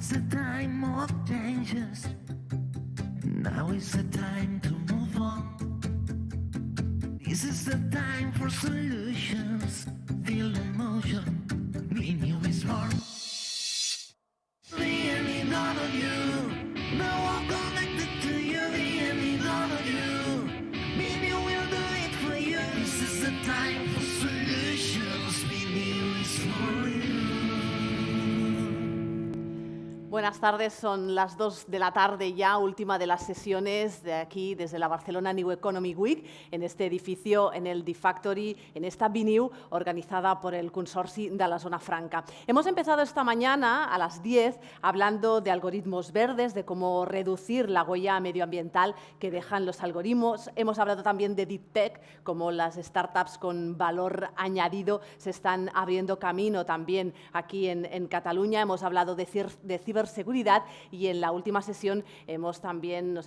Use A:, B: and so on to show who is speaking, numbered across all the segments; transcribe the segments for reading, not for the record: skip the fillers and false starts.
A: is a time of changes. Now is the time to move on. This is the time for solutions. Feel emotion. BNEW is born. BNEW none of you. No one connected to you. BNEW none of you. BNEW will do it for you. This is the time for solutions. BNEW is for you.
B: Buenas tardes, son las 2 de la tarde ya, última de las sesiones de aquí desde la Barcelona New Economy Week, en este edificio, en el D-Factory, en esta BNEW organizada por el Consorci de la Zona Franca. Hemos empezado esta mañana a las 10 hablando de algoritmos verdes, de cómo reducir la huella medioambiental que dejan los algoritmos. Hemos hablado también de Deep Tech, como las startups con valor añadido se están abriendo camino también aquí en Cataluña. Hemos hablado de ciberseguridad y en la última sesión nos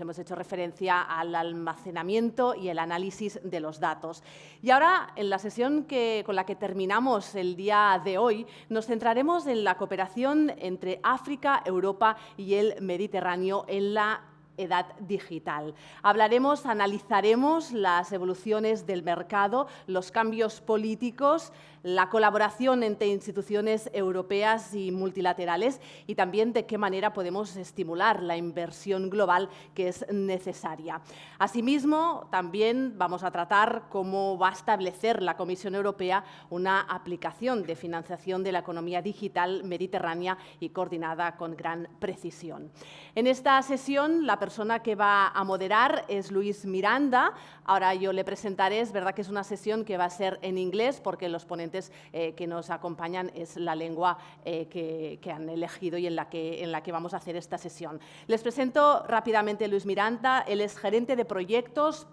B: hemos hecho referencia al almacenamiento y el análisis de los datos. Y ahora, en la sesión con la que terminamos el día de hoy, nos centraremos en la cooperación entre África, Europa y el Mediterráneo en la edad digital. Analizaremos las evoluciones del mercado, los cambios políticos, la colaboración entre instituciones europeas y multilaterales y también de qué manera podemos estimular la inversión global que es necesaria. Asimismo, también vamos a tratar cómo va a establecer la Comisión Europea una aplicación de financiación de la economía digital mediterránea y coordinada con gran precisión. En esta sesión, la persona que va a moderar es Luis Miranda. Ahora yo le presentaré, es verdad que es una sesión que va a ser en inglés porque los ponentes que nos acompañan es la lengua que han elegido y en la que vamos a hacer esta sesión. Les presento rápidamente a Luis Miranda. Él es gerente de proyectos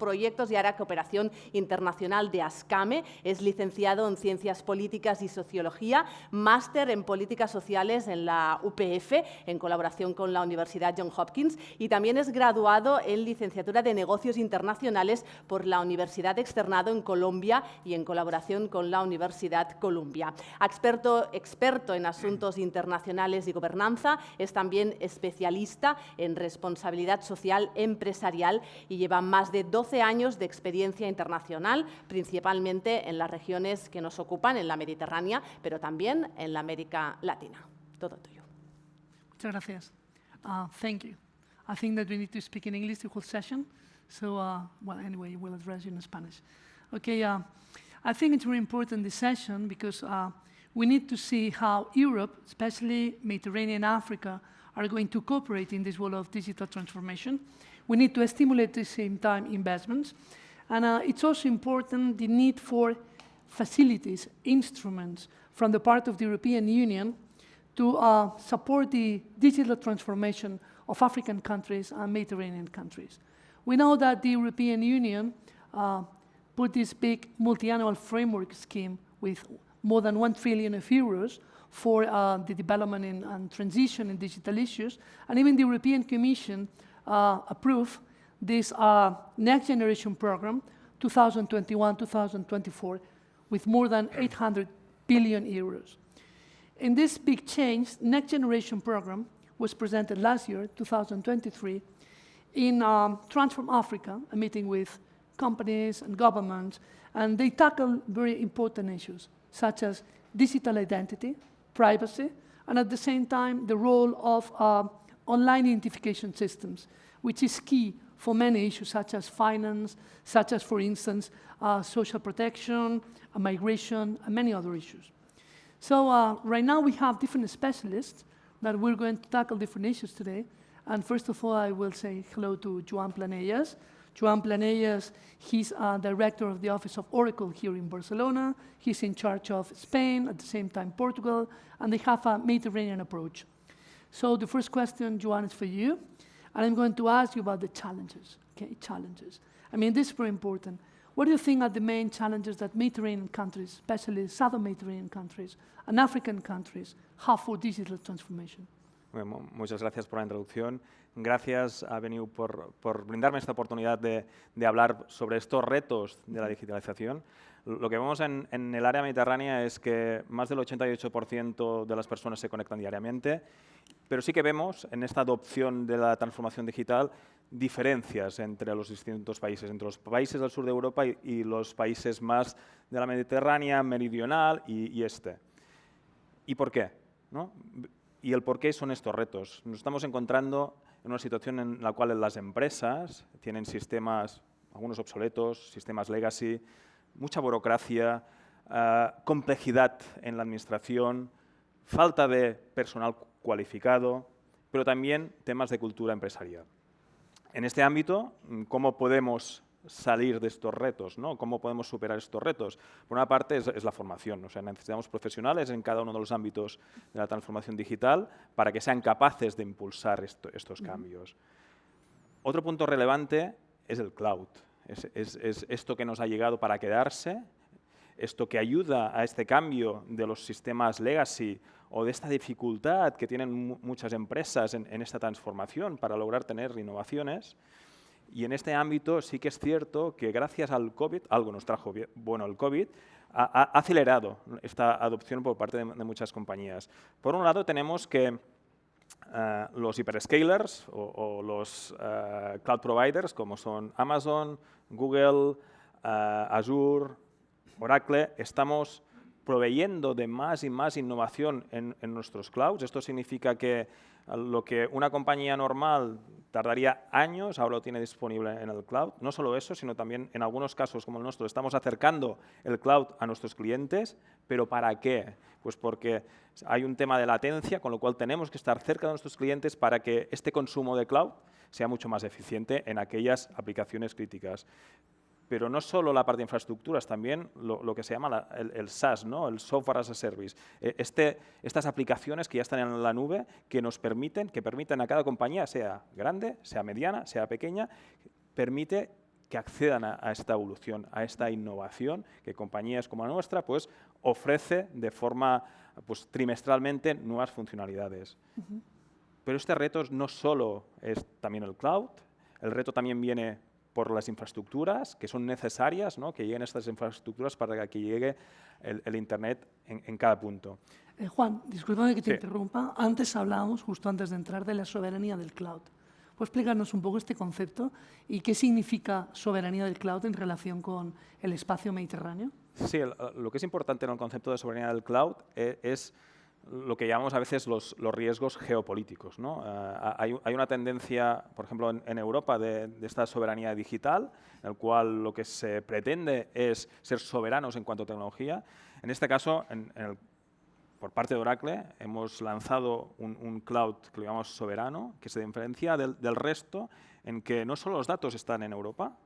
B: y área de cooperación internacional de ASCAME. Es licenciado en Ciencias Políticas y Sociología, máster en Políticas Sociales en la UPF, en colaboración con la Universidad Johns Hopkins, y también es graduado en Licenciatura de Negocios Internacionales por la Universidad Externado en Colombia y en colaboración con la Universidad Columbia. Experto en asuntos internacionales y gobernanza, es también especialista en responsabilidad social empresarial y lleva más de 12 años de experiencia internacional, principalmente en las regiones que nos ocupan, en la Mediterránea, pero también en la América Latina. Todo tuyo.
C: Muchas gracias. Thank you. I think that we need to speak in English the whole session. So, well, anyway, we'll address you in Spanish. Okay, I think it's very important, this session, because we need to see how Europe, especially Mediterranean and Africa, are going to cooperate in this world of digital transformation. We need to stimulate at the same time investments. And it's also important the need for facilities, instruments from the part of the European Union to support the digital transformation of African countries and Mediterranean countries. We know that the European Union put this big multi-annual framework scheme with more than 1 trillion of euros for the development and transition in digital issues. And even the European Commission approved this next generation program, 2021-2024, with more than 800 billion euros. In this big change, next generation program was presented last year, 2023, in Transform Africa, a meeting with companies and governments, and they tackle very important issues, such as digital identity, privacy, and at the same time, the role of online identification systems, which is key for many issues, such as finance, such as, for instance, social protection, migration, and many other issues. So right now, we have different specialists that we're going to tackle different issues today. And first of all, I will say hello to Joan Planellas. Joan Planellas, he's director of the Office of Oracle here in Barcelona. He's in charge of Spain, at the same time Portugal, and they have a Mediterranean approach. So the first question, Joan, is for you. And I'm going to ask you about the challenges, okay, challenges. I mean, this is very important. What do you think are the main challenges that Mediterranean countries, especially Southern Mediterranean countries and African countries, have for digital transformation?
D: Bueno, muchas gracias por la introducción. Gracias a BNEW por brindarme esta oportunidad de hablar sobre estos retos de la digitalización. Lo que vemos en el área mediterránea es que más del 88% de las personas se conectan diariamente, pero sí que vemos en esta adopción de la transformación digital diferencias entre los distintos países, entre los países del sur de Europa y los países más de la Mediterránea, meridional y este. ¿Y por qué? ¿No? Y el por qué son estos retos. Nos estamos encontrando en una situación en la cual las empresas tienen sistemas, algunos obsoletos, sistemas legacy, mucha burocracia, complejidad en la administración, falta de personal cualificado, pero también temas de cultura empresarial. En este ámbito, ¿cómo podemos salir de estos retos, ¿no? ¿Cómo podemos superar estos retos? Por una parte es la formación, o sea, necesitamos profesionales en cada uno de los ámbitos de la transformación digital para que sean capaces de impulsar estos cambios. Otro punto relevante es el cloud, es esto que nos ha llegado para quedarse, esto que ayuda a este cambio de los sistemas legacy o de esta dificultad que tienen muchas empresas en esta transformación para lograr tener innovaciones. Y en este ámbito sí que es cierto que gracias al COVID, algo nos trajo bueno el COVID, ha acelerado esta adopción por parte de muchas compañías. Por un lado tenemos que los hyperscalers o los cloud providers como son Amazon, Google, Azure, Oracle, estamos proveyendo de más y más innovación en nuestros clouds. Esto significa que lo que una compañía normal tardaría años, ahora lo tiene disponible en el cloud. No solo eso, sino también en algunos casos como el nuestro, estamos acercando el cloud a nuestros clientes. ¿Pero para qué? Pues porque hay un tema de latencia, con lo cual tenemos que estar cerca de nuestros clientes para que este consumo de cloud sea mucho más eficiente en aquellas aplicaciones críticas. Pero no solo la parte de infraestructuras, también lo que se llama el SaaS, ¿no? El Software as a Service. Estas aplicaciones que ya están en la nube que permiten a cada compañía, sea grande, sea mediana, sea pequeña, permite que accedan a esta evolución, a esta innovación que compañías como la nuestra pues, ofrece de forma pues, trimestralmente nuevas funcionalidades. Pero este reto no solo es también el cloud, el reto también viene por las infraestructuras que son necesarias, ¿no? Que lleguen estas infraestructuras para que llegue el Internet en cada punto.
C: Juan, discúlpame que te interrumpa. Antes hablábamos, justo antes de entrar, de la soberanía del cloud. ¿Puedes explicarnos un poco este concepto y qué significa soberanía del cloud en relación con el espacio mediterráneo?
D: Sí, lo que es importante en el concepto de soberanía del cloud es lo que llamamos a veces los riesgos geopolíticos, ¿no? Hay una tendencia, por ejemplo, en Europa de esta soberanía digital, en el cual lo que se pretende es ser soberanos en cuanto a tecnología. En este caso, por parte de Oracle, hemos lanzado un cloud que lo llamamos soberano, que se diferencia del resto en que no solo los datos están en Europa,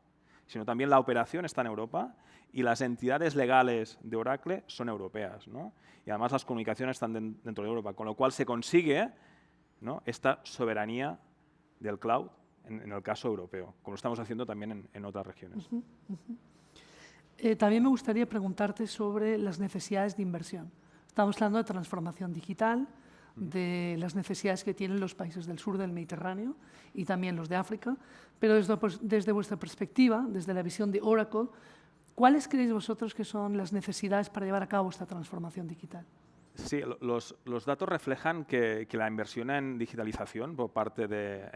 D: sino también la operación está en Europa y las entidades legales de Oracle son europeas, ¿no? Y además las comunicaciones están dentro de Europa, con lo cual se consigue, ¿no? Esta soberanía del cloud en el caso europeo, como lo estamos haciendo también en otras regiones.
C: También me gustaría preguntarte sobre las necesidades de inversión. Estamos hablando de transformación digital, de las necesidades que tienen los países del sur del Mediterráneo y también los de África, pero desde vuestra perspectiva, desde la visión de Oracle, ¿cuáles creéis vosotros que son las necesidades para llevar a cabo esta transformación digital?
D: Sí, los datos reflejan que la inversión en digitalización por parte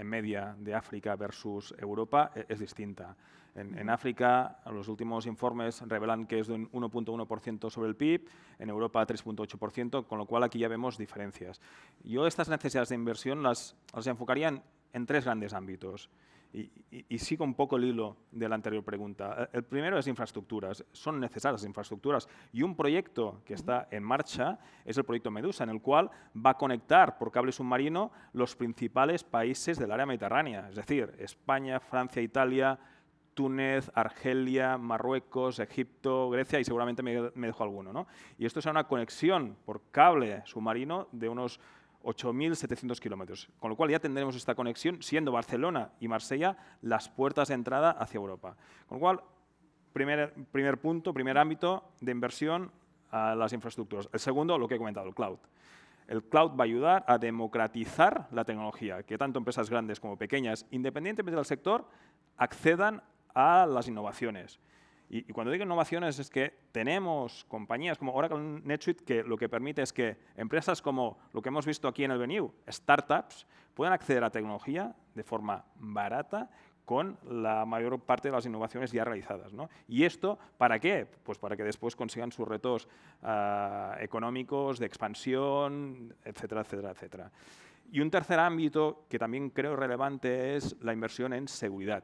D: en media de África versus Europa es distinta. En África, los últimos informes revelan que es de un 1.1% sobre el PIB, en Europa 3.8%, con lo cual aquí ya vemos diferencias. Yo estas necesidades de inversión las enfocaría en tres grandes ámbitos. Y sigo un poco el hilo de la anterior pregunta. El primero es infraestructuras. Son necesarias las infraestructuras. Y un proyecto que está en marcha es el proyecto Medusa, en el cual va a conectar por cable submarino los principales países del área mediterránea. Es decir, España, Francia, Italia, Túnez, Argelia, Marruecos, Egipto, Grecia y seguramente me dejo alguno, ¿no? Y esto será una conexión por cable submarino de unos 8.700 kilómetros, con lo cual ya tendremos esta conexión, siendo Barcelona y Marsella las puertas de entrada hacia Europa. Con lo cual, primer punto, primer ámbito de inversión a las infraestructuras. El segundo, lo que he comentado, el cloud. El cloud va a ayudar a democratizar la tecnología, que tanto empresas grandes como pequeñas, independientemente del sector, accedan a las innovaciones. Y cuando digo innovaciones es que tenemos compañías como Oracle NetSuite que lo que permite es que empresas como lo que hemos visto aquí en el BNEW, startups, puedan acceder a tecnología de forma barata con la mayor parte de las innovaciones ya realizadas, ¿no? ¿Y esto para qué? Pues para que después consigan sus retos económicos, de expansión, etcétera, etcétera, etcétera. Y un tercer ámbito que también creo relevante es la inversión en seguridad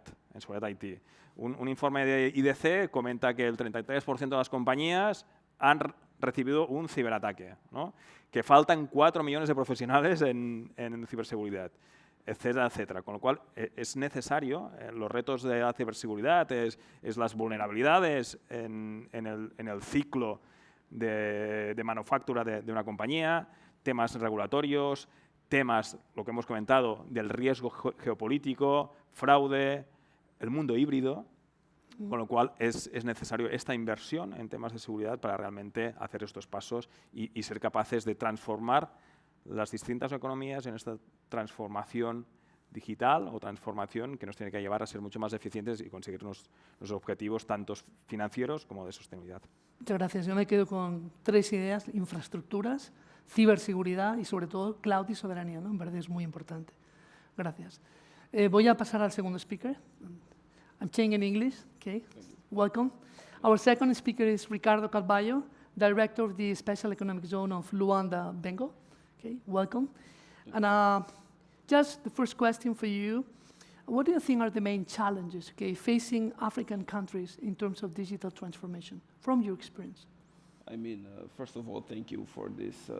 D: IT. Un informe de IDC comenta que el 33% de las compañías han recibido un ciberataque, ¿no? Que faltan 4 millones de profesionales en ciberseguridad, etcétera, etcétera. Con lo cual, es necesario, los retos de la ciberseguridad, es las vulnerabilidades en el ciclo de manufactura de una compañía, temas regulatorios, temas, lo que hemos comentado, del riesgo geopolítico, fraude, el mundo híbrido, con lo cual es necesario esta inversión en temas de seguridad para realmente hacer estos pasos y ser capaces de transformar las distintas economías en esta transformación digital o transformación que nos tiene que llevar a ser mucho más eficientes y conseguir los objetivos tanto financieros como de sostenibilidad.
C: Muchas gracias. Yo me quedo con 3 ideas: infraestructuras, ciberseguridad y sobre todo cloud y soberanía, ¿no? En verdad es muy importante. Gracias. Voy a pasar al segundo speaker. I'm changing in English. Okay. Welcome. Our second speaker is Ricardo Carvalho, Director of the Special Economic Zone of Luanda, Bengo. Okay. Welcome. And just the first question for you. What do you think are the main challenges, okay, facing African countries in terms of digital transformation, from your experience?
E: I mean, first of all, thank you for this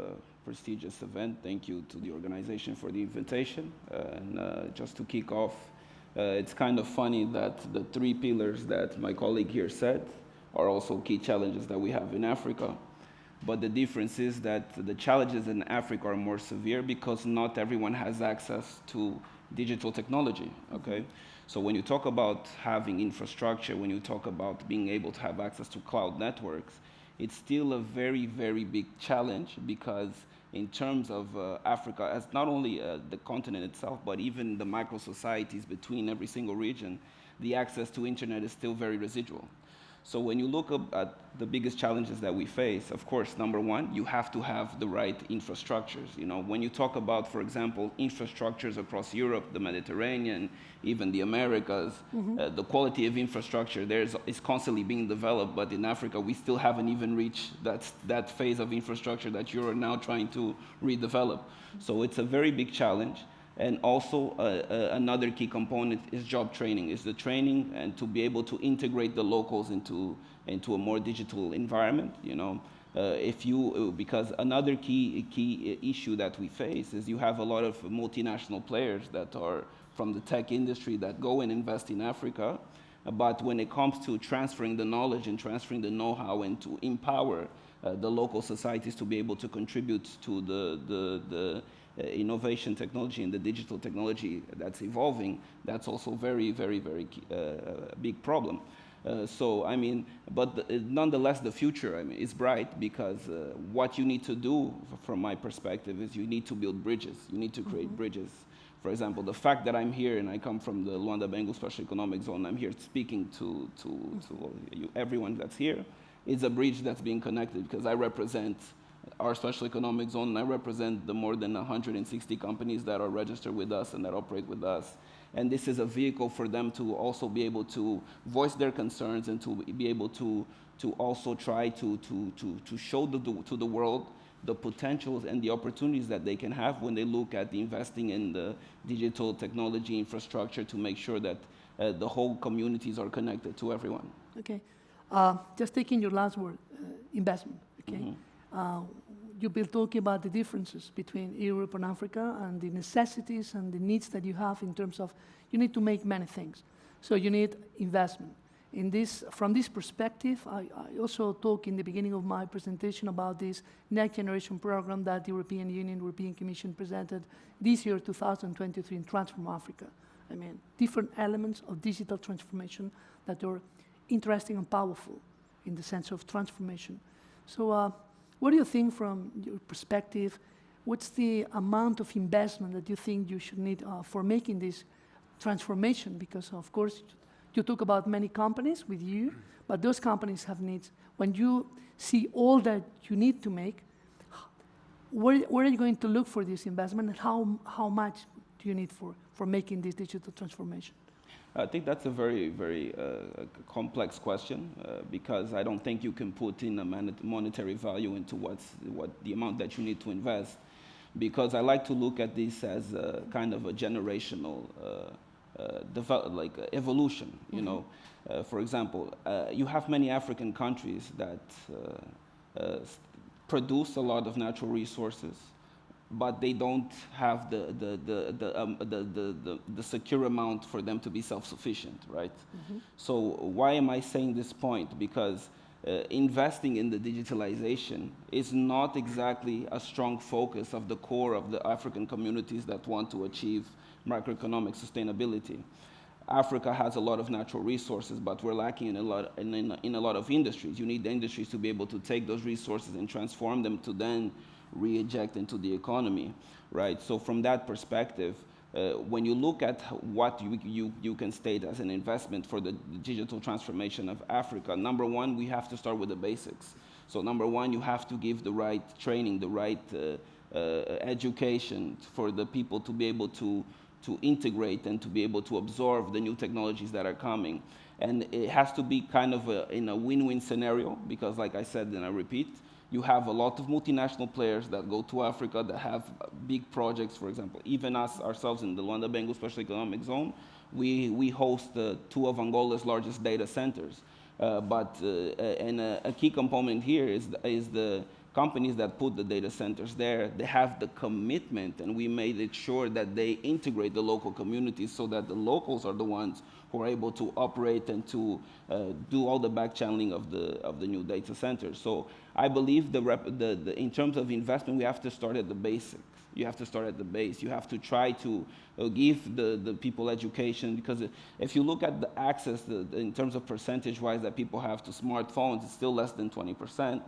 E: prestigious event. Thank you to the organization for the invitation. And just to kick off, it's kind of funny that the 3 pillars that my colleague here said are also key challenges that we have in Africa. But the difference is that the challenges in Africa are more severe because not everyone has access to digital technology, okay? So when you talk about having infrastructure, when you talk about being able to have access to cloud networks, it's still a very, very big challenge because in terms of Africa, as not only the continent itself, but even the micro-societies between every single region, the access to internet is still very residual. So when you look at the biggest challenges that we face, of course, number one, you have to have the right infrastructures. You know, when you talk about, for example, infrastructures across Europe, the Mediterranean, even the Americas, the quality of infrastructure there is constantly being developed, but in Africa, we still haven't even reached that phase of infrastructure that you're now trying to redevelop. So it's a very big challenge. And also another key component is job training, is the training and to be able to integrate the locals into a more digital environment, you know. Because another key issue that we face is you have a lot of multinational players that are from the tech industry that go and invest in Africa, but when it comes to transferring the knowledge and transferring the know-how and to empower the local societies to be able to contribute to the innovation technology and the digital technology that's evolving, that's also very, very, very big problem. So, I mean, but nonetheless, the future, I mean, is bright because what you need to do, from my perspective, is you need to build bridges. You need to create bridges. For example, the fact that I'm here and I come from the Luanda-Bengo Special Economic Zone, I'm here speaking to everyone that's here, is a bridge that's being connected because I represent our special economic zone, and I represent the more than 160 companies that are registered with us and that operate with us. And this is a vehicle for them to also be able to voice their concerns and to be able to also try to show to the world the potentials and the opportunities that they can have when they look at investing in the digital technology infrastructure to make sure that the whole communities are connected to everyone.
C: Okay. Just taking your last word, investment, okay? You've been talking about the differences between Europe and Africa and the necessities and the needs that you have in terms of you need to make many things. So you need investment. From this perspective, I also talked in the beginning of my presentation about this next generation program that the European Union, European Commission presented this year, 2023, in Transform Africa. I mean, different elements of digital transformation that are interesting and powerful in the sense of transformation. So what do you think from your perspective? what's the amount of investment that you think you should need for making this transformation? Because of course, you talk about many companies with you, but those companies have needs. When you see all that you need to make, where are you going to look for this investment, and how much do you need for making this digital transformation?
E: I think that's a very, very complex question because I don't think you can put in a monetary value into what the amount that you need to invest. Because I like to look at this as a kind of a generational evolution. You know, for example, you have many African countries that produce a lot of natural resources, but they don't have the secure amount for them to be self-sufficient, right? So why am I saying this point? Because investing in the digitalization is not exactly a strong focus of the core of the African communities that want to achieve macroeconomic sustainability. Africa has a lot of natural resources, but we're lacking in a lot of industries. You need the industries to be able to take those resources and transform them to then re-inject into the economy, right? So from that perspective, when you look at what you can state as an investment for the digital transformation of Africa, number one, we have to start with the basics. So number one, you have to give the right training, the right education for the people to be able to integrate and to be able to absorb the new technologies that are coming. And it has to be kind of in a win-win scenario, because like I said, and I repeat, you have a lot of multinational players that go to Africa that have big projects. For example, even us ourselves in the Luanda-Bengu Special Economic Zone, we host two of Angola's largest data centers. And a key component here is the companies that put the data centers there. They have the commitment, and we made it sure that they integrate the local communities so that the locals are the ones who are able to operate and to do all the back channeling of the new data centers. So I believe in terms of investment, we have to start at the basics. You have to start at the base. You have to try to give the people education, because if you look at the access in terms of percentage-wise that people have to smartphones, it's still less than 20%.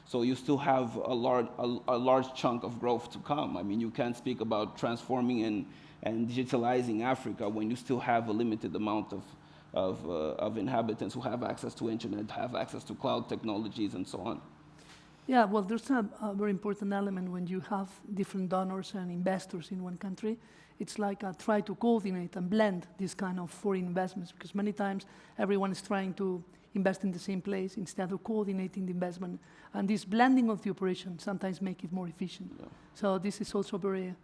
E: So you still have a large chunk of growth to come. I mean, you can't speak about transforming and digitalizing Africa when you still have a limited amount of inhabitants who have access to internet, have access to cloud technologies, and so on.
C: Yeah, well, there's a very important element when you have different donors and investors in one country. It's like try to coordinate and blend this kind of foreign investments, because many times everyone is trying to invest in the same place instead of coordinating the investment. And this blending of the operation sometimes make it more efficient. Yeah. So this is also a very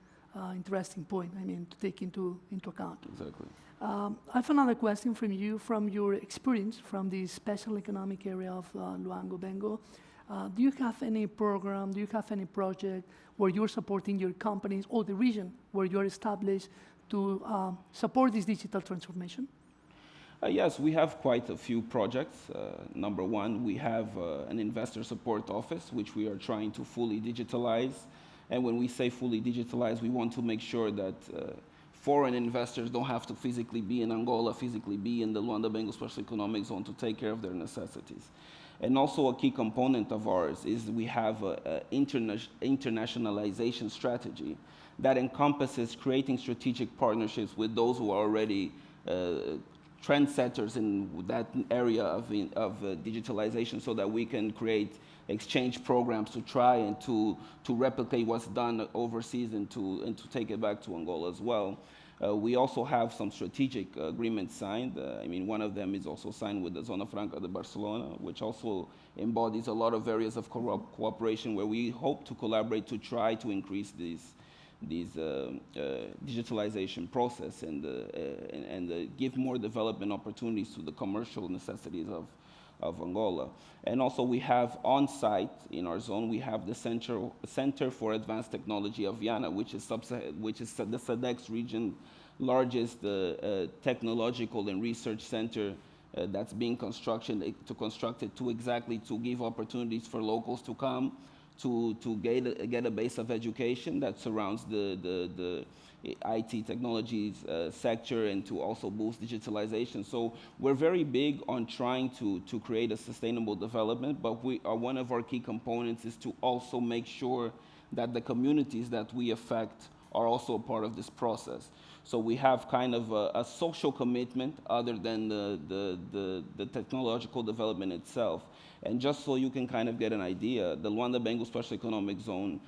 C: interesting point, I mean, to take into account.
E: Exactly.
C: I have another question from you, from your experience from the special economic area of Luango-Bengo. Do you have any program, do you have any project where you're supporting your companies or the region where you're established to support this digital transformation?
E: Yes, we have quite a few projects. Number one, we have an investor support office, which we are trying to fully digitalize. And when we say fully digitalize, we want to make sure that foreign investors don't have to physically be in Angola, physically be in the Luanda-Bengu Special Economic Zone to take care of their necessities. And also a key component of ours is we have an internationalization strategy that encompasses creating strategic partnerships with those who are already trendsetters in that area of digitalization, so that we can create exchange programs to try and to replicate what's done overseas and to take it back to Angola as well. We also have some strategic agreements signed. I mean, one of them is also signed with the Zona Franca de Barcelona, which also embodies a lot of areas of cooperation where we hope to collaborate to try to increase these digitalization process and give more development opportunities to the commercial necessities of Angola. And also we have on-site in our zone, we have the Center for Advanced Technology of Viana, which is the SADC region largest technological and research center that's being constructed to give opportunities for locals to come to get a base of education that surrounds the IT technologies sector, and to also boost digitalization. So we're very big on trying to create a sustainable development, but one of our key components is to also make sure that the communities that we affect are also a part of this process. So we have kind of a social commitment other than the technological development itself. And just so you can kind of get an idea, the Luanda-Bengu Special Economic Zone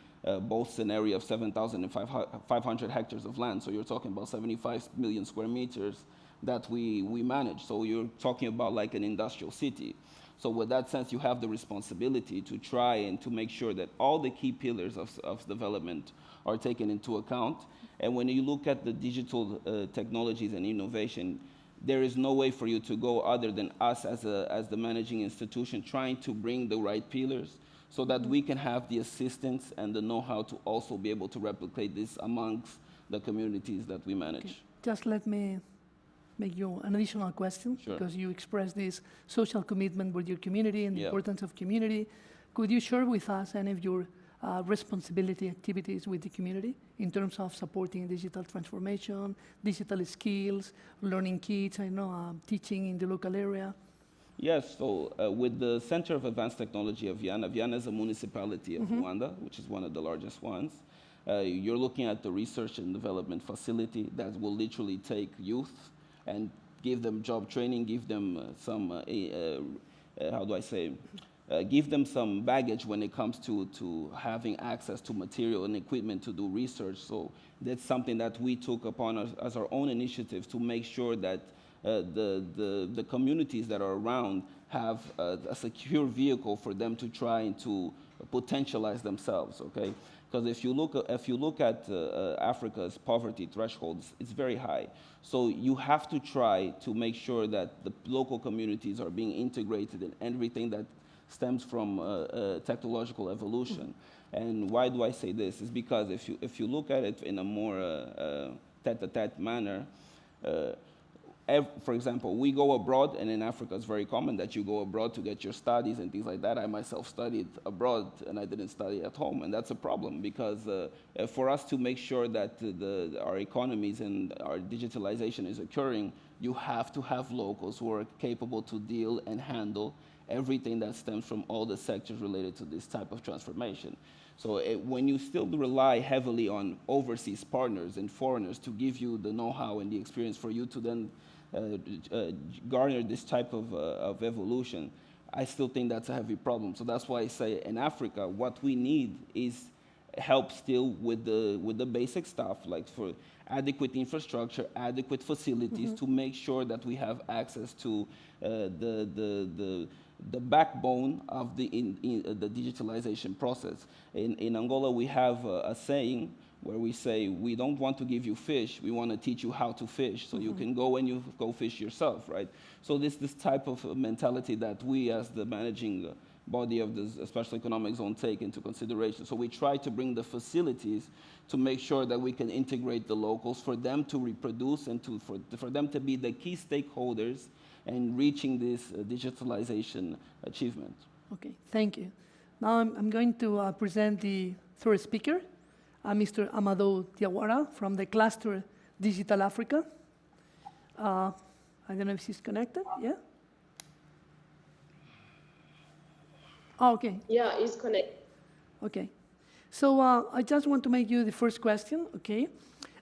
E: boasts an area of 7,500 hectares of land. So you're talking about 75 million square meters that we manage. So you're talking about like an industrial city. So with that sense, you have the responsibility to try and to make sure that all the key pillars of development are taken into account. And when you look at the digital technologies and innovation, there is no way for you to go other than us as the managing institution trying to bring the right pillars so that we can have the assistance and the know-how to also be able to replicate this amongst the communities that we manage.
C: Okay. Just let me make you an additional question,
E: Sure.
C: because you expressed this social commitment with your community and the
E: Yeah.
C: importance of community. Could you share with us any of your responsibility activities with the community in terms of supporting digital transformation, digital skills, learning kids, teaching in the local area?
E: Yes, so with the Center of Advanced Technology of Viana, Viana is a municipality of Luanda, which is one of the largest ones. You're looking at the research and development facility that will literally take youth and give them job training, give them give them some baggage when it comes to having access to material and equipment to do research. So that's something that we took upon us as our own initiative to make sure that the communities that are around have a secure vehicle for them to try and to potentialize themselves, okay? Because if you look at Africa's poverty thresholds, it's very high. So you have to try to make sure that the local communities are being integrated in everything that stems from technological evolution. And why do I say this? Is because if you look at it in a more tete-a-tete manner, for example, we go abroad, and in Africa it's very common that you go abroad to get your studies and things like that. I myself studied abroad, and I didn't study at home, and that's a problem because for us to make sure that our economies and our digitalization is occurring, you have to have locals who are capable to deal and handle everything that stems from all the sectors related to this type of transformation. So when you still rely heavily on overseas partners and foreigners to give you the know-how and the experience for you to then garner this type of evolution, I still think that's a heavy problem. So that's why I say in Africa, what we need is help still with the basic stuff, like for adequate infrastructure, adequate facilities to make sure that we have access to the backbone of the digitalization process. In Angola, we have a saying where we say, we don't want to give you fish, we want to teach you how to fish, so you can go and you go fish yourself, right? So this type of mentality that we as the managing body of the Special Economic Zone take into consideration. So we try to bring the facilities to make sure that we can integrate the locals, for them to reproduce and for them to be the key stakeholders in reaching this digitalization achievement.
C: Okay, thank you. Now I'm going to present the third speaker, Mr. Amadou Diawara from the cluster Digital Africa. I don't know if she's connected, yeah? Oh, okay.
F: Yeah, it's connected.
C: Okay. So I just want to make you the first question, okay?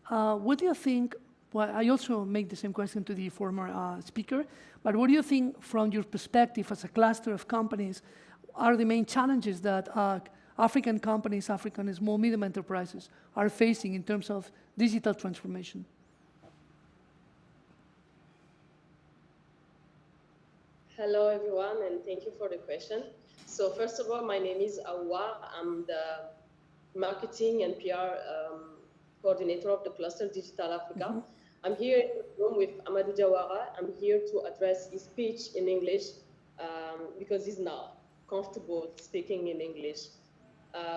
C: What do you think, well, I also make the same question to the former speaker, but what do you think from your perspective as a cluster of companies are the main challenges that African companies, African small, medium enterprises are facing in terms of digital transformation?
F: Hello, everyone, and thank you for the question. So first of all, my name is Awa. I'm the marketing and PR coordinator of the cluster Digital Africa. I'm here in the room with Amadou Diawara. I'm here to address his speech in English because he's not comfortable speaking in English.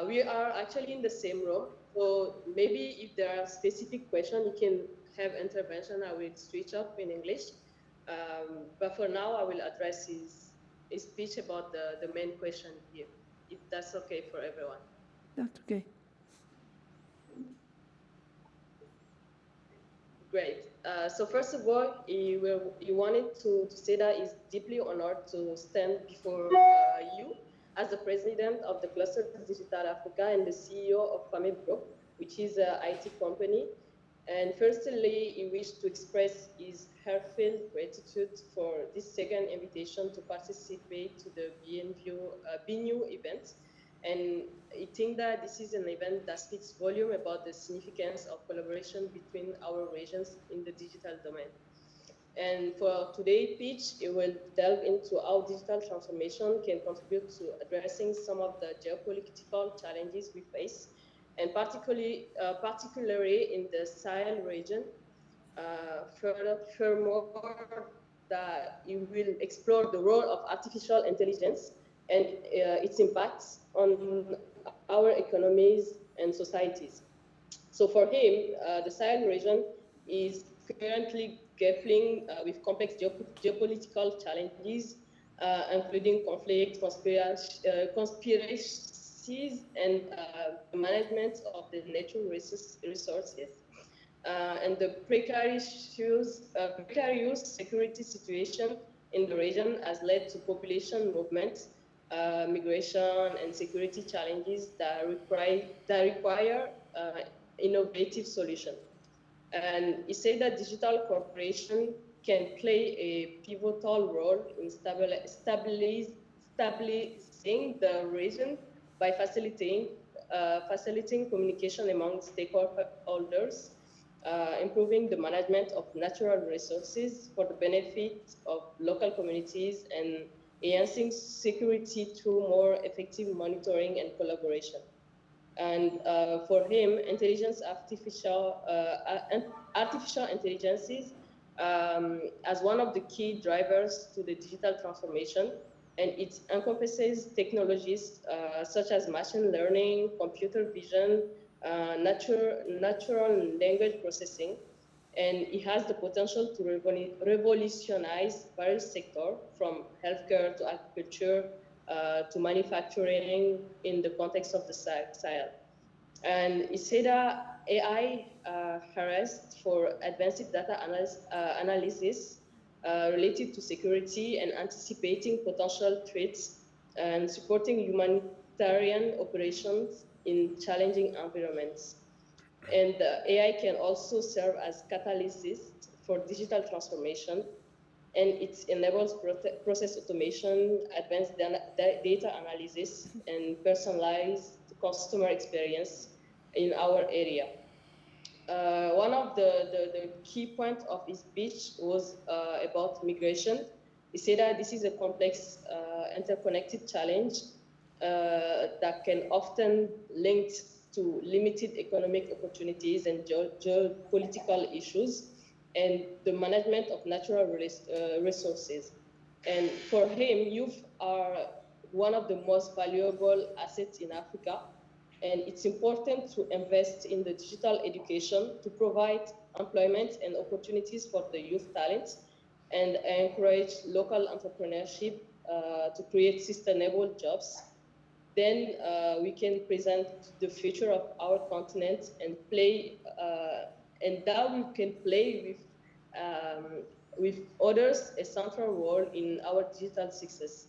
F: We are actually in the same room, so maybe if there are specific questions, you can have intervention. I will switch up in English. But for now, I will address his speech about the main question here, if that's okay for everyone.
C: That's okay.
F: Great. So first of all, he wanted to say that he's deeply honored to stand before you as as the president of the Cluster Digital Africa and the CEO of Fameb Group, which is an IT company. And firstly, he wished to express his heartfelt gratitude for this second invitation to participate to the BNEW event. And I think that this is an event that speaks volume about the significance of collaboration between our regions in the digital domain. And for today's pitch, it will delve into how digital transformation can contribute to addressing some of the geopolitical challenges we face, and particularly in the Sahel region. Furthermore, that it will explore the role of artificial intelligence and its impacts on our economies and societies. So for him, the Sahel region is currently grappling with complex geopolitical challenges, including conflict, conspiracies, and the management of the natural resources. And the precarious security situation in the region has led to population movements, migration, and security challenges that require innovative solutions. And he said that digital cooperation can play a pivotal role in stabilizing the region by facilitating communication among stakeholders, improving the management of natural resources for the benefit of local communities, and enhancing security through more effective monitoring and collaboration. And for him, artificial intelligence as one of the key drivers to the digital transformation, and it encompasses technologies such as machine learning, computer vision, natural language processing, and it has the potential to revolutionize various sectors, from healthcare to agriculture to manufacturing in the context of the Sahel. And he said that AI harnessed for advanced data analysis related to security and anticipating potential threats and supporting humanitarian operations in challenging environments. And AI can also serve as catalyst for digital transformation, and it enables process automation, advanced data analysis, and personalized customer experience in our area. One of the key points of his speech was about migration. He said that this is a complex, interconnected challenge that can often link to limited economic opportunities and geopolitical issues, and the management of natural resources. And for him, youth are one of the most valuable assets in Africa, and it's important to invest in the digital education to provide employment and opportunities for the youth talents, and encourage local entrepreneurship to create sustainable jobs. Then we can present the future of our continent and play, and that we can play with others a central role in our digital success.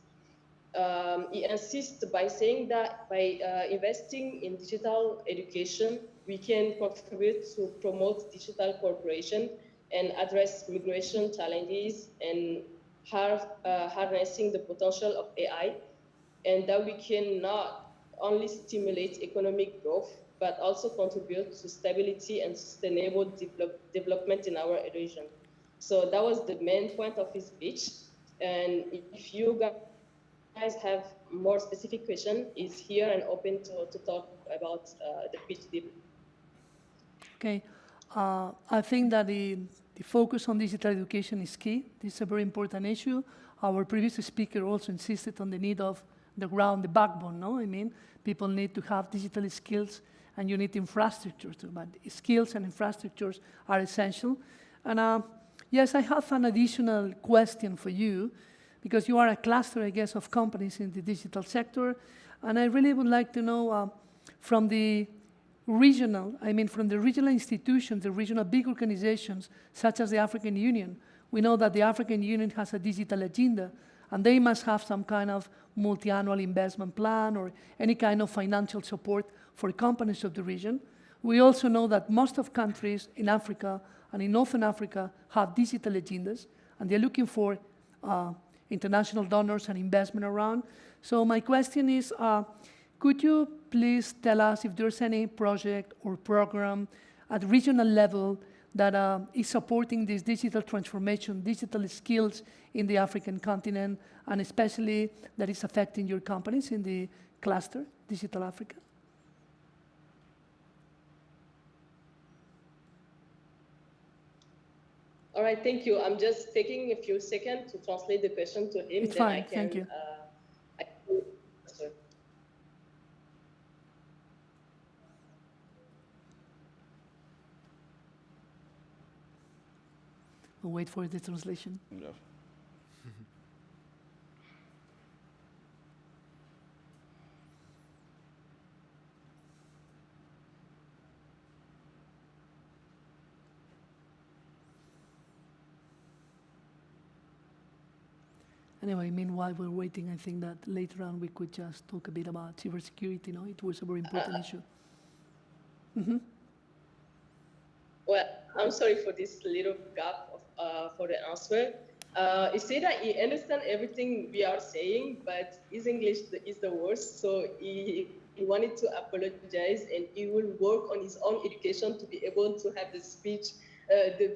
F: He insists by saying that by investing in digital education, we can contribute to promote digital cooperation and address migration challenges and harnessing the potential of AI, and that we can not only stimulate economic growth, but also contribute to stability and sustainable development in our region. So that was the main point of his speech. And if you guys have more specific questions, he's here and open to talk about the pitch deep.
C: Okay, I think that the focus on digital education is key. This is a very important issue. Our previous speaker also insisted on the need of the ground, the backbone, no? I mean, people need to have digital skills, and you need infrastructure too, but skills and infrastructures are essential. And yes, I have an additional question for you, because you are a cluster, I guess, of companies in the digital sector, and I really would like to know from the regional institutions, the regional big organizations, such as the African Union. We know that the African Union has a digital agenda, and they must have some kind of multi-annual investment plan or any kind of financial support for companies of the region. We also know that most of countries in Africa and in Northern Africa have digital agendas, and they're looking for international donors and investment around. So my question is, could you please tell us if there's any project or program at regional level that is supporting this digital transformation, digital skills in the African continent, and especially that is affecting your companies in the cluster, Digital Africa?
F: All right, thank you. I'm just taking a few seconds to translate the question to him.
C: It's fine, thank you. We'll wait for the translation.
E: Yeah.
C: Anyway, meanwhile we're waiting, I think that later on we could just talk a bit about cybersecurity. No, it was a very important issue.
F: Well, I'm sorry for this little gap for the answer. He said that he understands everything we are saying, but his English is the worst. So he wanted to apologize, and he will work on his own education to be able to have the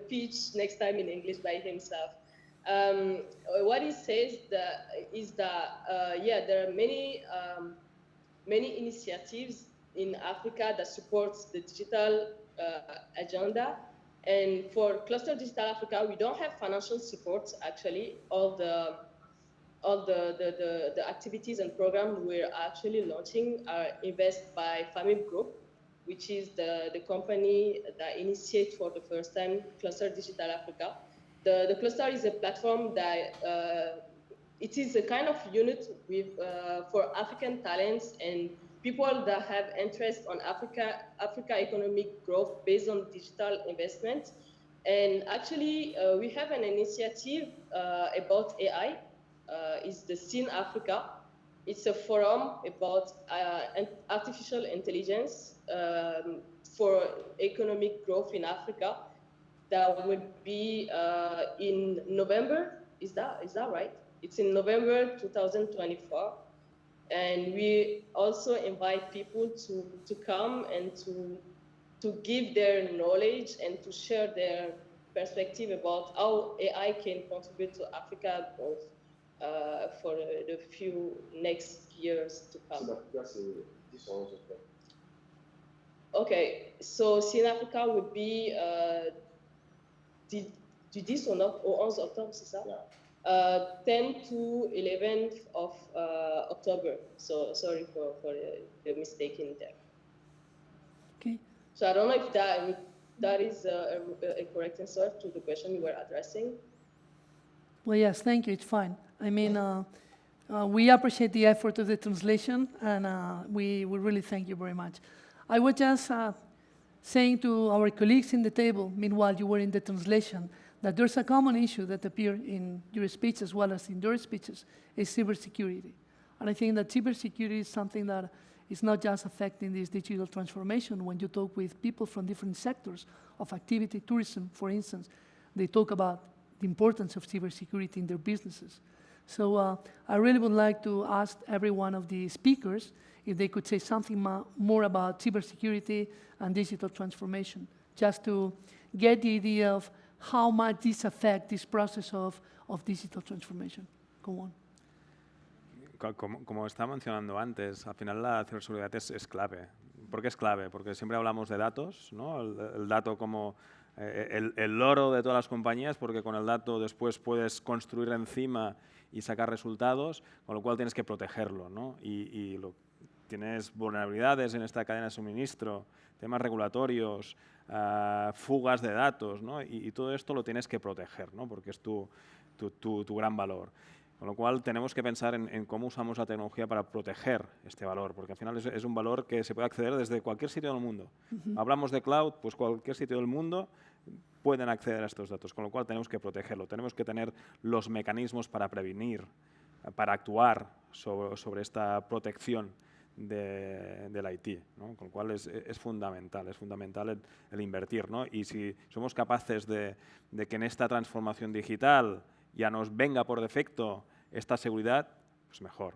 F: pitch next time in English by himself. What he says is that yeah, there are many initiatives in Africa that supports the digital agenda. And for Cluster Digital Africa, we don't have financial support. Actually, all the activities and programs we're actually launching are invested by Famib Group, which is the company that initiated for the first time Cluster Digital Africa. The cluster is a platform that it is a kind of unit with for African talents and people that have interest on Africa economic growth based on digital investment. And actually, we have an initiative about AI. It's the Scene Africa. It's a forum about artificial intelligence for economic growth in Africa. That would be in November. Is that right? It's in November 2024. And we also invite people to come and to give their knowledge and to share their perspective about how AI can contribute to Africa growth for the few next years to come. Okay, so Scene Africa would be du 10 au 11 octobre, c'est ça? Yeah. 10 to 11th of October. So sorry for the mistake in there.
C: Okay.
F: So I don't know if that is a correct answer to the question you were addressing.
C: Well, yes, thank you. It's fine. I mean, we appreciate the effort of the translation, and we really thank you very much. I was just saying to our colleagues in the table, meanwhile you were in the translation, that there's a common issue that appeared in your speech as well as in their speeches, is cybersecurity. And I think that cybersecurity is something that is not just affecting this digital transformation. When you talk with people from different sectors of activity, tourism, for instance, they talk about the importance of cybersecurity in their businesses. So I really would like to ask every one of the speakers if they could say something more about cybersecurity and digital transformation, just to get the idea of how much this affects this process of digital transformation. Go on.
D: Como estaba mencionando antes, al final la ciberseguridad es clave. ¿Por qué es clave? Porque siempre hablamos de datos, ¿no? El dato como el oro de todas las compañías, porque con el dato después puedes construir encima y sacar resultados, con lo cual tienes que protegerlo, ¿no? Tienes vulnerabilidades en esta cadena de suministro, temas regulatorios, fugas de datos, ¿no? Y todo esto lo tienes que proteger, ¿no? Porque es tu gran valor. Con lo cual tenemos que pensar en cómo usamos la tecnología para proteger este valor, porque al final es un valor que se puede acceder desde cualquier sitio del mundo. Hablamos de cloud, pues cualquier sitio del mundo pueden acceder a estos datos, con lo cual tenemos que protegerlo, tenemos que tener los mecanismos para prevenir para actuar sobre esta protección del IT, ¿no? Con lo cual es fundamental el invertir, ¿no? Y si somos capaces de que en esta transformación digital ya nos venga por defecto esta seguridad, pues mejor.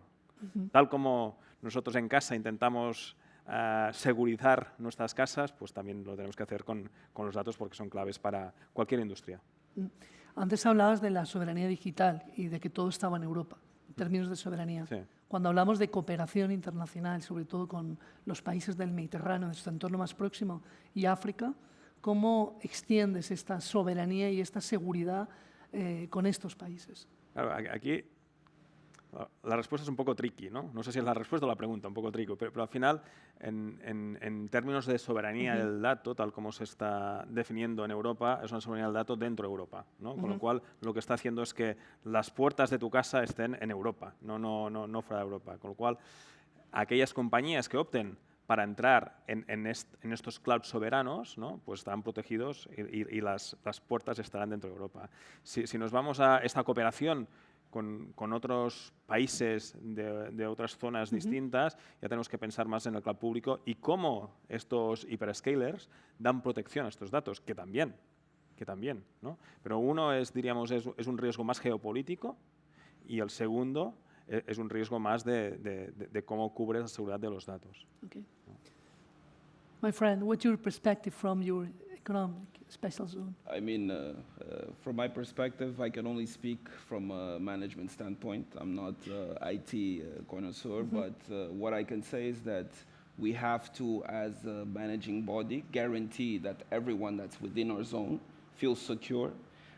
D: Tal como nosotros en casa intentamos segurizar nuestras casas, pues también lo tenemos que hacer con los datos porque son claves para cualquier industria.
C: Antes hablabas de la soberanía digital y de que todo estaba en Europa, en términos de soberanía.
D: Sí.
C: Cuando hablamos de cooperación internacional, sobre todo con los países del Mediterráneo, de nuestro entorno más próximo, y África, ¿cómo extiendes esta soberanía y esta seguridad con estos países?
D: Claro, aquí la respuesta es un poco tricky, ¿no? No sé si es la respuesta o la pregunta, un poco tricky, pero al final, en términos de soberanía del dato, tal como se está definiendo en Europa, es una soberanía del dato dentro de Europa, ¿no? Con lo cual, lo que está haciendo es que las puertas de tu casa estén en Europa, no fuera de Europa. Con lo cual, aquellas compañías que opten para entrar en estos clouds soberanos, ¿no? Pues estarán protegidos y las puertas estarán dentro de Europa. Si nos vamos a esta cooperación con otros países de otras zonas distintas, ya tenemos que pensar más en el cloud público y cómo estos hyperscalers dan protección a estos datos, que también, ¿no? Pero uno es un riesgo más geopolítico y el segundo es un riesgo más de cómo cubres la seguridad de los datos.
C: Okay. My friend, what's your perspective from your economic special zone?
E: I mean, from my perspective, I can only speak from a management standpoint. I'm not IT connoisseur, but what I can say is that we have to, as a managing body, guarantee that everyone that's within our zone feels secure.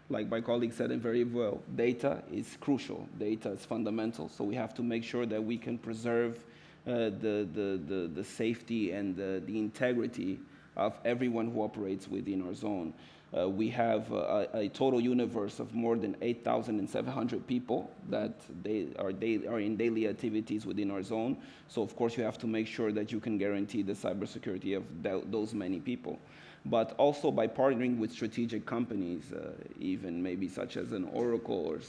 E: Like my colleague said it very well, data is crucial. Data is fundamental, so we have to make sure that we can preserve the safety and the integrity of everyone who operates within our zone. We have a total universe of more than 8,700 people that they are in daily activities within our zone. So of course you have to make sure that you can guarantee the cybersecurity of those many people. But also by partnering with strategic companies, even maybe such as an Oracle or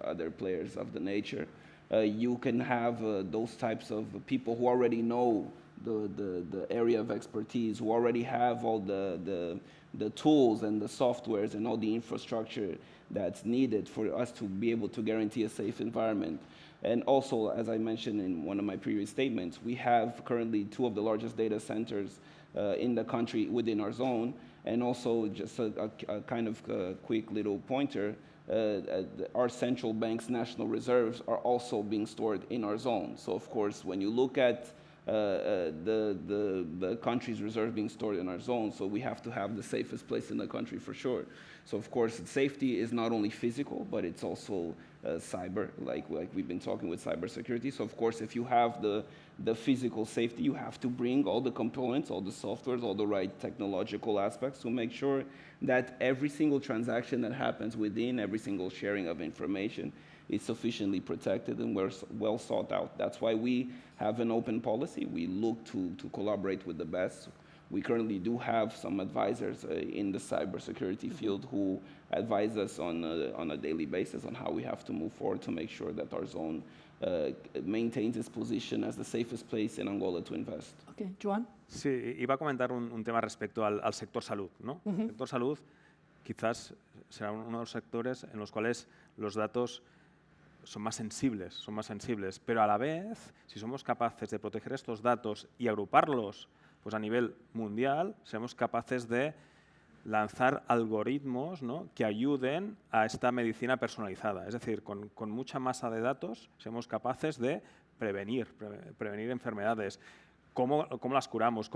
E: other players of the nature, you can have those types of people who already know the area of expertise, who already have all the tools and the softwares and all the infrastructure that's needed for us to be able to guarantee a safe environment. And also, as I mentioned in one of my previous statements, we have currently 2 of the largest data centers in the country within our zone. And also, just a kind of quick little pointer, our central bank's national reserves are also being stored in our zone. So of course, when you look at the country's reserves being stored in our zone, so we have to have the safest place in the country for sure. So of course, safety is not only physical, but it's also cyber, like we've been talking with cybersecurity. So of course, if you have the physical safety, you have to bring all the components, all the softwares, all the right technological aspects to make sure that every single transaction that happens within every single sharing of information is sufficiently protected and well sought out. That's why we have an open policy. We look to collaborate with the best. We currently do have some advisors in the cybersecurity field who advise us on a daily basis on how we have to move forward to make sure that our zone maintains its position as the safest place in Angola to invest.
C: Okay, Joan?
D: Sí, iba a comentar un tema respecto al sector salud, ¿no? El sector salud quizás será uno de los sectores en los cuales los datos son más sensibles, pero a la vez, si somos capaces de proteger estos datos y agruparlos pues a nivel mundial, seremos capaces de lanzar algoritmos, ¿no?, que ayuden a esta medicina personalizada. Es decir, con mucha masa de datos seremos capaces de prevenir enfermedades. ¿Cómo las curamos?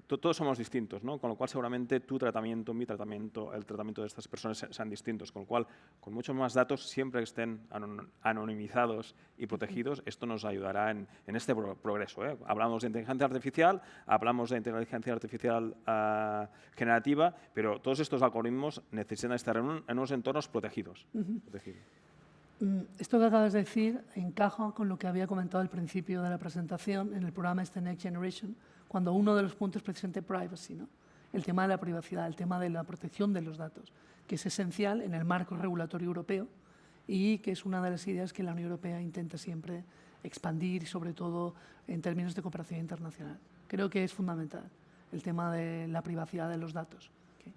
D: Todos somos distintos, ¿no? Con lo cual seguramente tu tratamiento, mi tratamiento, el tratamiento de estas personas sean distintos. Con lo cual, con muchos más datos, siempre que estén anonimizados y protegidos, esto nos ayudará en este progreso, ¿eh? Hablamos de inteligencia artificial, hablamos de inteligencia artificial generativa, pero todos estos algoritmos necesitan estar en unos entornos protegidos.
C: Esto que acabas de decir encaja con lo que había comentado al principio de la presentación en el programa Next Generation, cuando uno de los puntos es precisamente privacy, ¿no? El tema de la privacidad, el tema de la protección de los datos, que es esencial en el marco regulatorio europeo y que es una de las ideas que la Unión Europea intenta siempre expandir, sobre todo en términos de cooperación internacional. Creo que es fundamental el tema de la privacidad de los datos. Okay.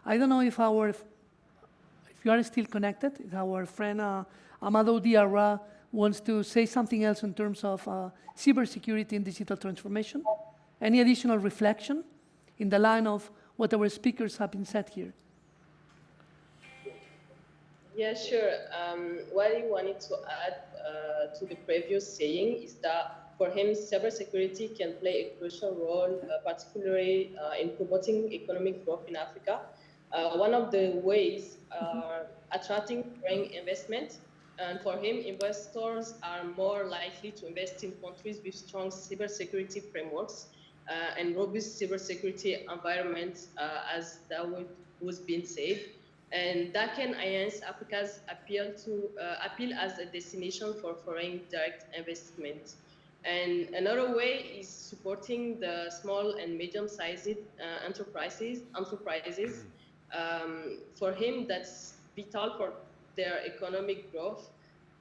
C: I don't know if you are still connected, if our friend Amadou Diarra wants to say something else in terms of cybersecurity and digital transformation. Any additional reflection in the line of what our speakers have been said here?
F: Yeah, sure. What I wanted to add to the previous saying is that for him, cybersecurity can play a crucial role, particularly in promoting economic growth in Africa. One of the ways attracting foreign investment, and for him, investors are more likely to invest in countries with strong cybersecurity frameworks and robust cybersecurity environments, as that was being said. And that can enhance Africa's appeal as a destination for foreign direct investment. And another way is supporting the small and medium-sized enterprises. For him, that's vital for their economic growth.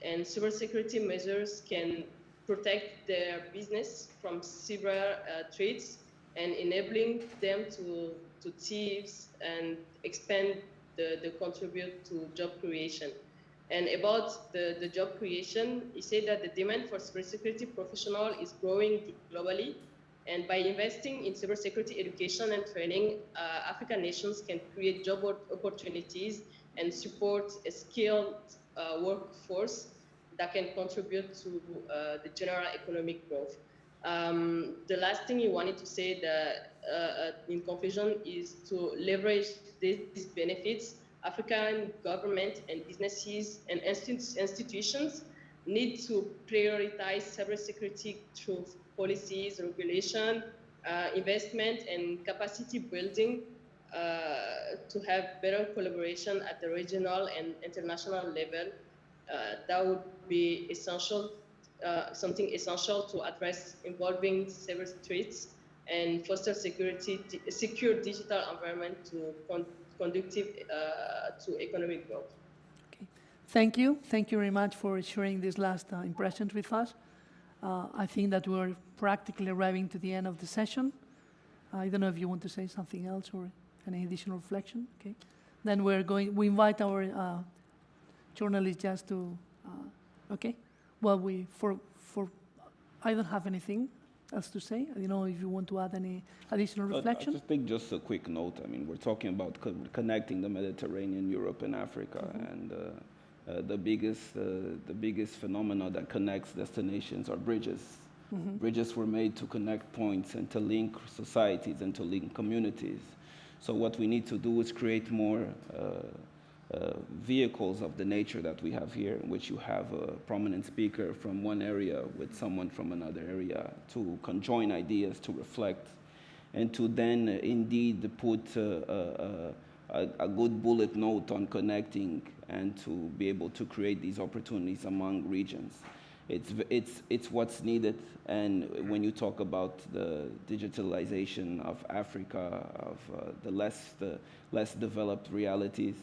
F: And cybersecurity measures can protect their business from cyber threats and enabling them to thieves and expand the contribute to job creation. And about the job creation, he said that the demand for cybersecurity professional is growing globally. And by investing in cybersecurity education and training, African nations can create job opportunities and support a skilled workforce that can contribute to the general economic growth. The last thing he wanted to say that in conclusion is to leverage these benefits. African government and businesses and institutions need to prioritize cybersecurity through policies, regulation, investment, and capacity building to have better collaboration at the regional and international level. That would be essential, something essential to address evolving cyber threats and foster secure digital environment to conducive to economic growth.
C: Okay. Thank you. Thank you very much for sharing these last impressions with us. I think that we're practically arriving to the end of the session. I don't know if you want to say something else or any additional reflection. Okay. Then we invite our journalists just to, okay. Well, I don't have anything else to say. I don't know if you want to add any additional reflection.
E: I just think just a quick note. I mean, we're talking about connecting the Mediterranean, Europe, and Africa, and the biggest phenomena that connects destinations are bridges. Bridges were made to connect points and to link societies and to link communities. So what we need to do is create more vehicles of the nature that we have here, in which you have a prominent speaker from one area with someone from another area to conjoin ideas, to reflect, and to then indeed put a good bullet note on connecting and to be able to create these opportunities among regions. It's what's needed. And when you talk about the digitalization of Africa, of the less developed realities,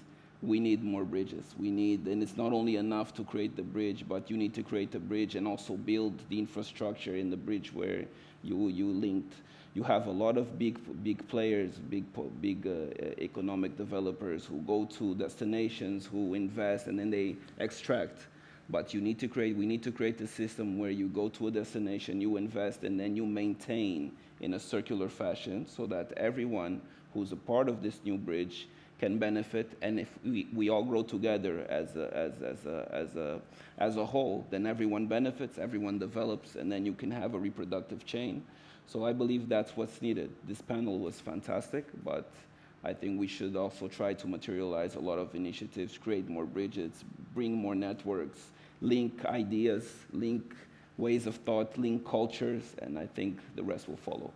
E: we need more bridges. And it's not only enough to create the bridge, but you need to create a bridge and also build the infrastructure in the bridge where you linked. You have a lot of big players, big economic developers who go to destinations, who invest, and then they extract. But we need to create a system where you go to a destination, you invest, and then you maintain in a circular fashion so that everyone who's a part of this new bridge can benefit, and if we all grow together as a whole, then everyone benefits, everyone develops, and then you can have a reproductive chain. So I believe that's what's needed. This panel was fantastic, but I think we should also try to materialize a lot of initiatives, create more bridges, bring more networks, link ideas, link ways of thought, link cultures, and I think the rest will follow.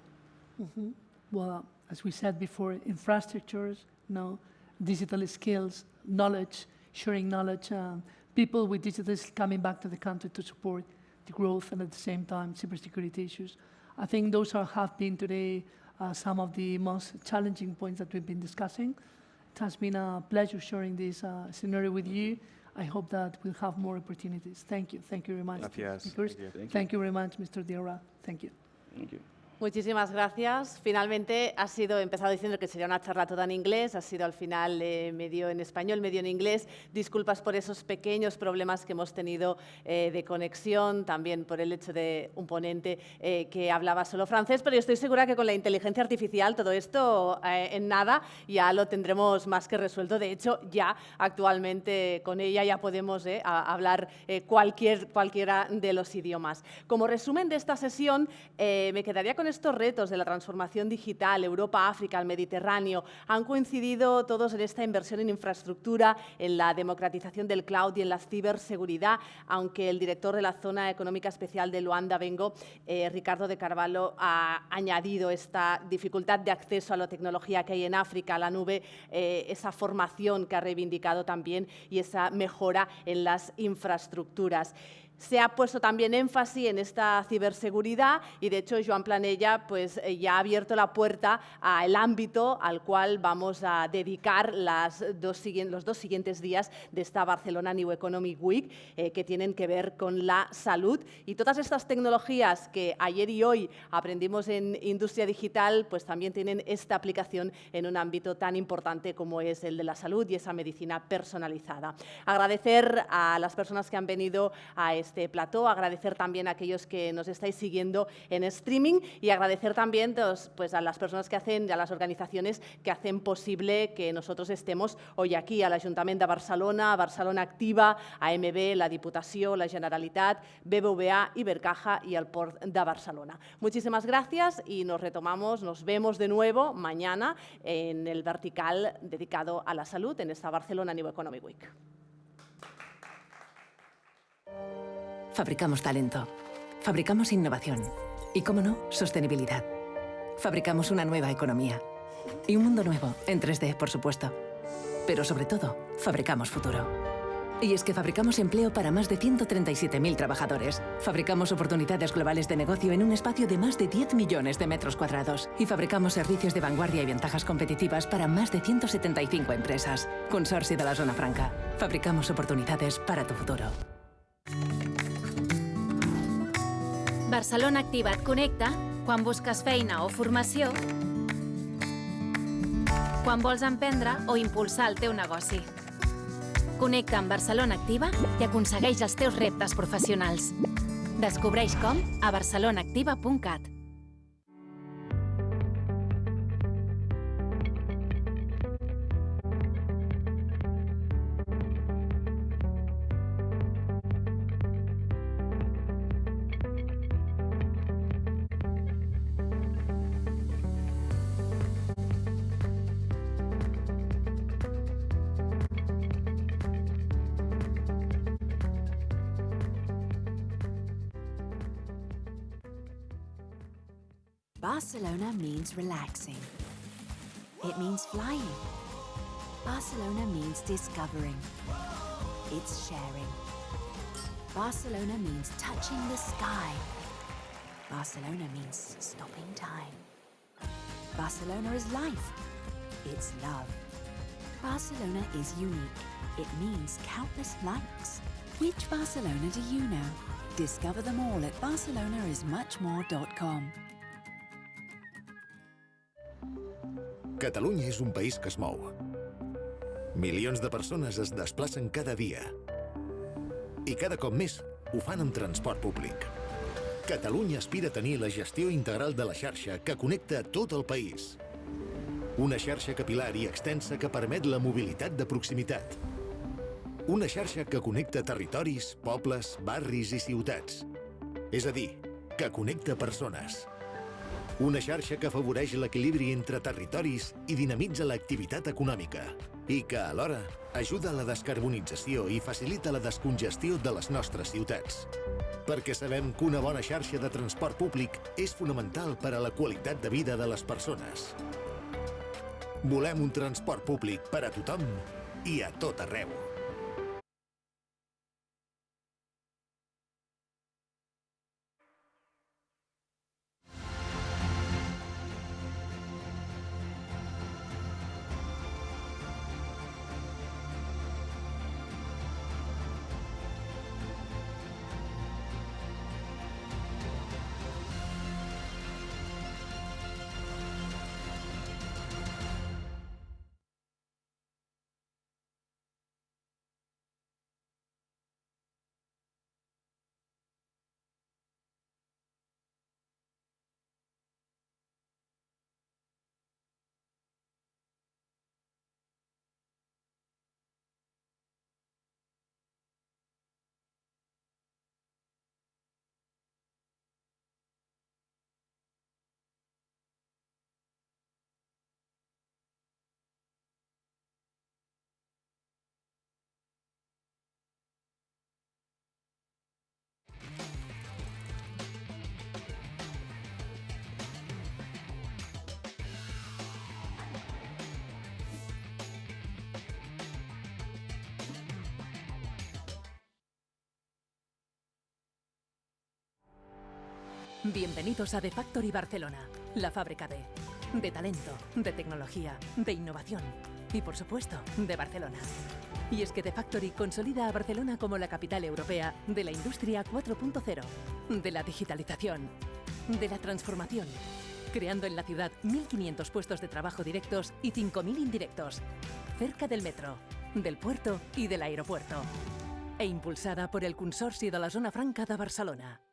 C: Well, as we said before, infrastructures, digital skills, knowledge, sharing knowledge, people with digital skills coming back to the country to support the growth and at the same time cybersecurity issues. I think those have been today some of the most challenging points that we've been discussing. It has been a pleasure sharing this scenario with you. I hope that we'll have more opportunities. Thank you. Thank you very much.
D: Gracias.
C: Speakers. Thank you very much, Mr. Diarra. Thank you.
E: Thank you.
B: Muchísimas gracias. Finalmente he empezado diciendo que sería una charla toda en inglés, ha sido al final medio en español, medio en inglés. Disculpas por esos pequeños problemas que hemos tenido de conexión, también por el hecho de un ponente que hablaba solo francés, pero yo estoy segura que con la inteligencia artificial todo esto en nada ya lo tendremos más que resuelto. De hecho, ya actualmente con ella ya podemos hablar cualquiera de los idiomas. Como resumen de esta sesión, me quedaría con estos retos de la transformación digital, Europa, África, el Mediterráneo, han coincidido todos en esta inversión en infraestructura, en la democratización del cloud y en la ciberseguridad, aunque el director de la Zona Económica Especial de Luanda, Bengo, Ricardo de Carvalho, ha añadido esta dificultad de acceso a la tecnología que hay en África, a la nube, esa formación que ha reivindicado también y esa mejora en las infraestructuras. Se ha puesto también énfasis en esta ciberseguridad y, de hecho, Joan Planella ya ha abierto la puerta al ámbito al cual vamos a dedicar los dos siguientes días de esta Barcelona New Economic Week, que tienen que ver con la salud. Y todas estas tecnologías que ayer y hoy aprendimos en industria digital, pues también tienen esta aplicación en un ámbito tan importante como es el de la salud y esa medicina personalizada. Agradecer a las personas que han venido a este plató, agradecer también a aquellos que nos estáis siguiendo en streaming y agradecer también a las personas que hacen, a las organizaciones que hacen posible que nosotros estemos hoy aquí, al Ayuntamiento de Barcelona, Barcelona Activa, AMB, la Diputació, la Generalitat, BBVA, Ibercaja y el Port de Barcelona. Muchísimas gracias y nos vemos de nuevo mañana en el vertical dedicado a la salud en esta Barcelona New Economic Week.
G: Fabricamos talento, fabricamos innovación y, cómo no, sostenibilidad. Fabricamos una nueva economía y un mundo nuevo, en 3D, por supuesto. Pero sobre todo, fabricamos futuro. Y es que fabricamos empleo para más de 137.000 trabajadores. Fabricamos oportunidades globales de negocio en un espacio de más de 10 millones de metros cuadrados. Y fabricamos servicios de vanguardia y ventajas competitivas para más de 175 empresas. Consorci de la Zona Franca. Fabricamos oportunidades para tu futuro.
H: Barcelona Activa et connecta quan busques feina o formació, quan vols emprendre o impulsar el teu negoci. Connecta amb Barcelona Activa i aconsegueix els teus reptes professionals. Descobreix com a barcelonaactiva.cat.
I: Barcelona means relaxing. It means flying. Barcelona means discovering. It's sharing. Barcelona means touching the sky. Barcelona means stopping time. Barcelona is life. It's love. Barcelona is unique. It means countless likes. Which Barcelona do you know? Discover them all at barcelonaismuchmore.com.
J: Catalunya és un país que es mou. Milions de persones es desplacen cada dia. I cada cop més ho fan amb transport públic. Catalunya aspira a tenir la gestió integral de la xarxa que connecta tot el país. Una xarxa capil·lar i extensa que permet la mobilitat de proximitat. Una xarxa que connecta territoris, pobles, barris i ciutats. És a dir, que connecta persones. Una xarxa que afavoreix l'equilibri entre territoris i dinamitza l'activitat econòmica i que, alhora, ajuda a la descarbonització i facilita la descongestió de les nostres ciutats. Perquè sabem que una bona xarxa de transport públic és fonamental per a la qualitat de vida de les persones. Volem un transport públic per a tothom i a tot arreu.
G: Bienvenidos a The Factory Barcelona, la fábrica de talento, de tecnología, de innovación y, por supuesto, de Barcelona. Y es que The Factory consolida a Barcelona como la capital europea de la industria 4.0, de la digitalización, de la transformación, creando en la ciudad 1.500 puestos de trabajo directos y 5.000 indirectos, cerca del metro, del puerto y del aeropuerto, e impulsada por el Consorci de la Zona Franca de Barcelona.